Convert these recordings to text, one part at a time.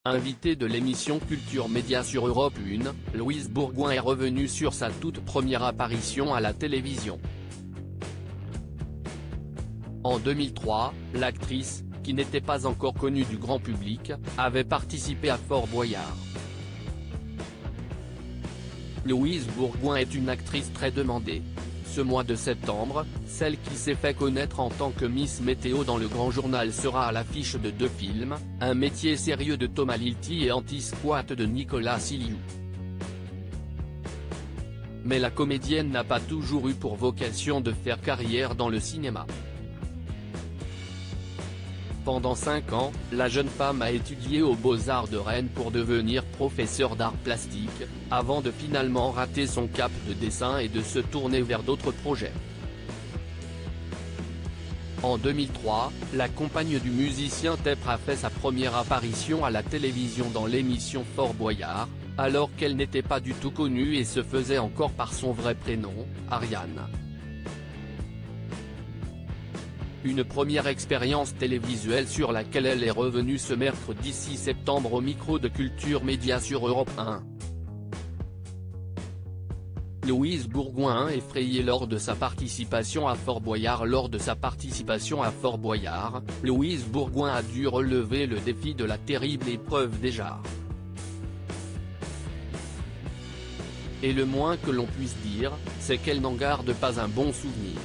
Invitée de l'émission Culture Média sur Europe 1, Louise Bourgoin est revenue sur sa toute première apparition à la télévision. En 2003, l'actrice, qui n'était pas encore connue du grand public, avait participé à Fort Boyard. Louise Bourgoin est une actrice très demandée. Ce mois de septembre, celle qui s'est fait connaître en tant que Miss Météo dans le Grand Journal sera à l'affiche de 2 films, Un métier sérieux de Thomas Lilti et Anti-squat de Nicolas Siliou. Mais la comédienne n'a pas toujours eu pour vocation de faire carrière dans le cinéma. Pendant 5 ans, la jeune femme a étudié aux Beaux-Arts de Rennes pour devenir professeure d'art plastique, avant de finalement rater son cap de dessin et de se tourner vers d'autres projets. En 2003, la compagne du musicien Tepr a fait sa première apparition à la télévision dans l'émission Fort Boyard, alors qu'elle n'était pas du tout connue et se faisait encore par son vrai prénom, Ariane. Une première expérience télévisuelle sur laquelle elle est revenue ce mercredi 6 septembre au micro de Culture Média sur Europe 1. Louise Bourgoin effrayée lors de sa participation à Fort Boyard. Lors de sa participation à Fort Boyard, Louise Bourgoin a dû relever le défi de la terrible épreuve des jarres. Et le moins que l'on puisse dire, c'est qu'elle n'en garde pas un bon souvenir.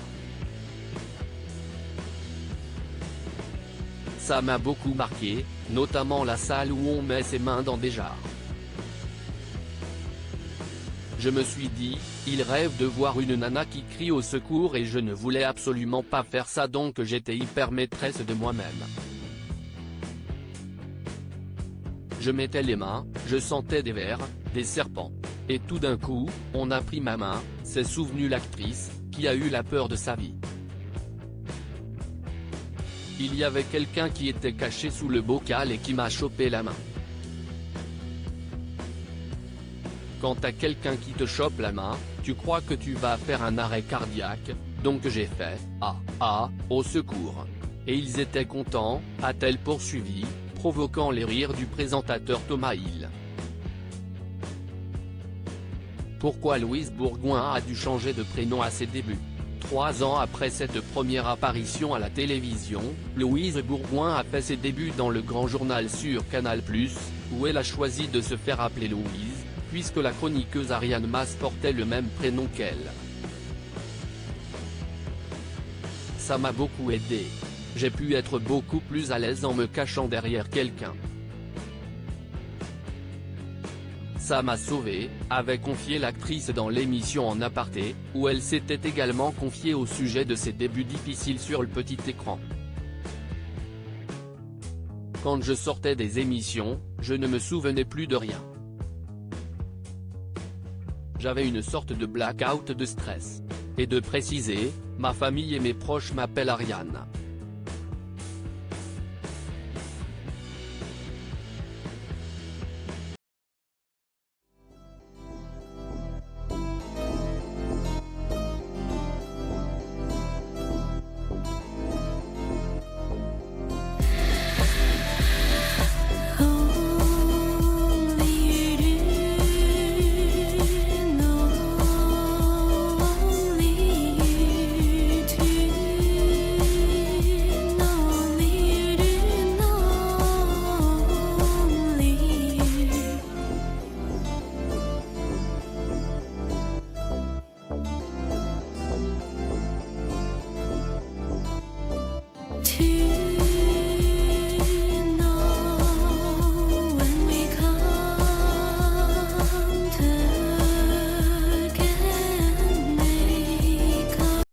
Ça m'a beaucoup marqué, notamment la salle où on met ses mains dans des jarres. Je me suis dit, il rêve de voir une nana qui crie au secours et je ne voulais absolument pas faire ça, donc j'étais hyper maîtresse de moi-même. Je mettais les mains, je sentais des vers, des serpents. Et tout d'un coup, on a pris ma main, s'est souvenue l'actrice, qui a eu la peur de sa vie. Il y avait quelqu'un qui était caché sous le bocal et qui m'a chopé la main. Quand t'as quelqu'un qui te chope la main, tu crois que tu vas faire un arrêt cardiaque, donc j'ai fait « Ah, au secours !» Et ils étaient contents, a-t-elle poursuivi, provoquant les rires du présentateur Thomas Hill. Pourquoi Louise Bourgoin a dû changer de prénom à ses débuts? 3 ans après cette première apparition à la télévision, Louise Bourgoin a fait ses débuts dans le Grand Journal sur Canal+, où elle a choisi de se faire appeler Louise, puisque la chroniqueuse Ariane Mas portait le même prénom qu'elle. Ça m'a beaucoup aidé. J'ai pu être beaucoup plus à l'aise en me cachant derrière quelqu'un. Ça m'a sauvé, avait confié l'actrice dans l'émission En aparté, où elle s'était également confiée au sujet de ses débuts difficiles sur le petit écran. Quand je sortais des émissions, je ne me souvenais plus de rien. J'avais une sorte de blackout de stress. Et de préciser, ma famille et mes proches m'appellent Ariane.